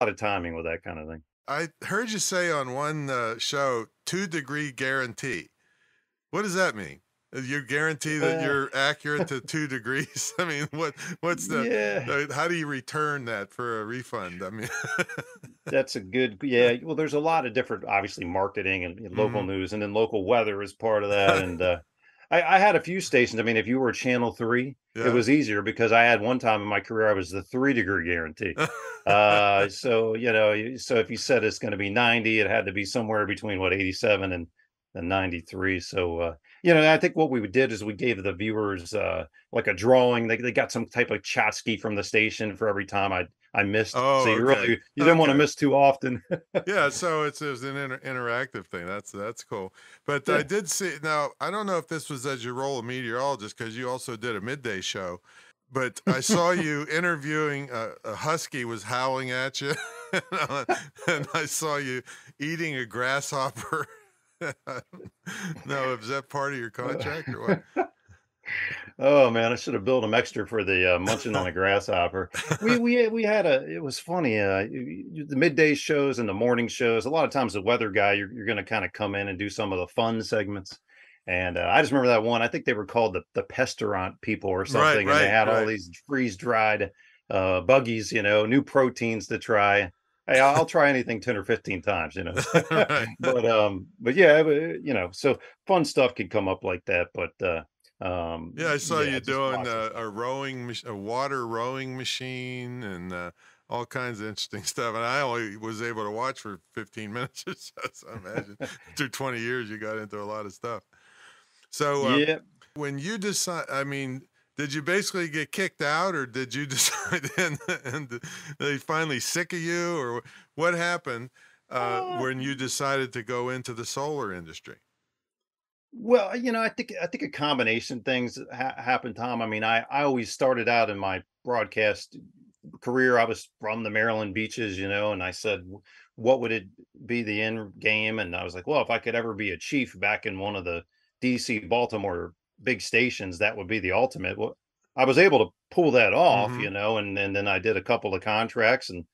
lot of timing with that kind of thing. I heard you say on one show, 2-degree guarantee. What does that mean? You guarantee that Uh, you're accurate to 2 degrees? I mean, what's the, yeah, how do you return that for a refund? I mean, that's a good, yeah. Well, there's a lot of different, obviously, marketing and local hmm news, and then local weather is part of that. And I had a few stations. I mean, if you were Channel 3, it yeah. was easier because I had one time in my career, I was the 3-degree guarantee. So, so if you said it's going to be 90, it had to be somewhere between what, 87 and 93. So, I think what we did is we gave the viewers like a drawing. They got some type of tchotchke from the station for every time I missed. So Oh, okay. you didn't want to Okay. miss too often. Yeah, so it's an interactive thing. That's cool. But I Yeah. did see, now I don't know if this was as your role of meteorologist because you also did a midday show, but I saw you interviewing a husky was howling at you, and I saw you eating a grasshopper. No, is that part of your contract or Oh man, I should have billed him extra for the munching on what? a grasshopper. We had a it was funny. The midday shows and the morning shows. A lot of times, the weather guy, you're going to kind of come in and do some of the fun segments. And I just remember that one. I think they were called the Pestaurant people or Right, something, and they right, had all right, these freeze dried buggies, new proteins to try. Hey, I'll try anything 10 or 15 times, right. but yeah, so fun stuff could come up like that. But Yeah, I saw yeah, you just doing lots of a water rowing machine, and all kinds of interesting stuff. And I only was able to watch for 15 minutes or so. So I imagine through 20 years, you got into a lot of stuff. So yeah. when you decide, I mean, did you basically get kicked out, or did you decide and they finally sick of you, or what happened Uh, when you decided to go into the solar industry? well, I think a combination of things happened, Tom. I mean, I always started out in my broadcast career. I was from the Maryland beaches, and I said, what would it be the end game? And I was like, well, if I could ever be a chief back in one of the DC, Baltimore big stations, that would be the ultimate. Well, I was able to pull that off, Mm-hmm. and then I did a couple of contracts, and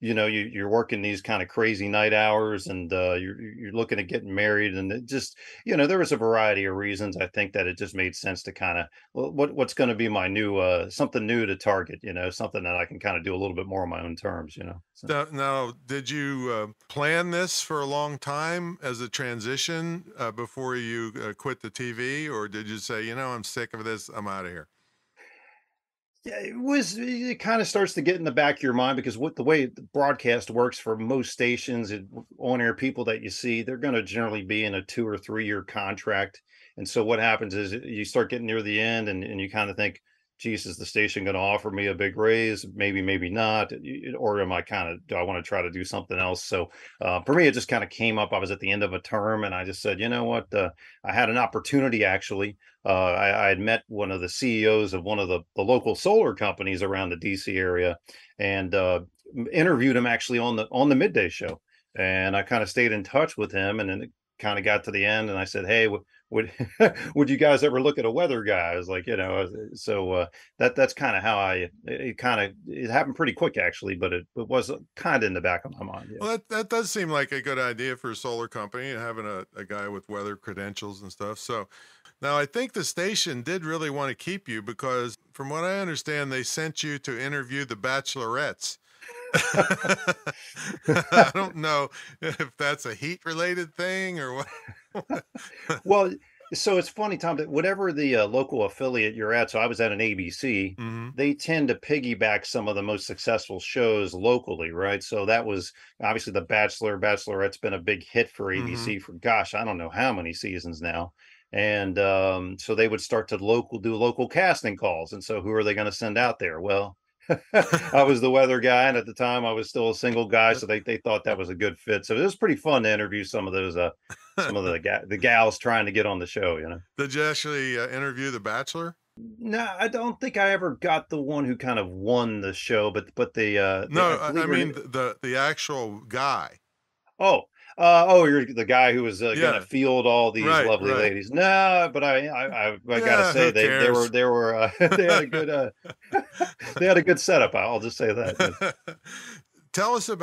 you're working these kind of crazy night hours, and you're looking at getting married, and it just, there was a variety of reasons. I think that it just made sense to kind of, what's going to be my new something new to target, something that I can kind of do a little bit more on my own terms, so. Now, did you plan this for a long time as a transition before you quit the TV, or did you say, I'm sick of this, I'm out of here? Yeah, it kind of starts to get in the back of your mind, because what the way the broadcast works for most stations and on air people that you see, they're going to generally be in a 2 or 3 year contract. And so what happens is you start getting near the end, and you kind of think, geez, is the station going to offer me a big raise? Maybe, maybe not. Or am I kind of, do I want to try to do something else? So for me, it just kind of came up. I was at the end of a term, and I just said, you know what? I had an opportunity, actually. I had met one of the CEOs of one of the local solar companies around the DC area, and interviewed him actually on the midday show. And I kind of stayed in touch with him, and then it kind of got to the end, and I said, "Hey, would would you guys ever look at a weather guy?" I was like, so that's kind of how it happened pretty quick, actually, but it was kind of in the back of my mind. Yeah. Well, that does seem like a good idea for a solar company, having a guy with weather credentials and stuff. So now I think the station did really want to keep you because, from what I understand, they sent you to interview the Bachelorettes. I don't know if that's a heat related thing or what. Well, so it's funny, Tom, that whatever the local affiliate you're at, so I was at an ABC, Hmm. they tend to piggyback some of the most successful shows locally, right? So that was obviously the Bachelor, Bachelorette's been a big hit for Hmm. ABC for, gosh, I don't know how many seasons now. And so they would start to do local casting calls. And so who are they going to send out there? Well, I was the weather guy, and at the time I was still a single guy, so they thought that was a good fit. So it was pretty fun to interview some of the gals trying to get on the show. Did you actually interview the Bachelor? No, I don't think I ever got the one who kind of won the show, but the I No, I believe mean the actual guy. oh, you're the guy who was gonna Yeah, field all these right, lovely right. ladies. No, but I gotta Yeah, say, who cares? they were they had a good they had a good setup. I'll just say that. Yeah. Tell us about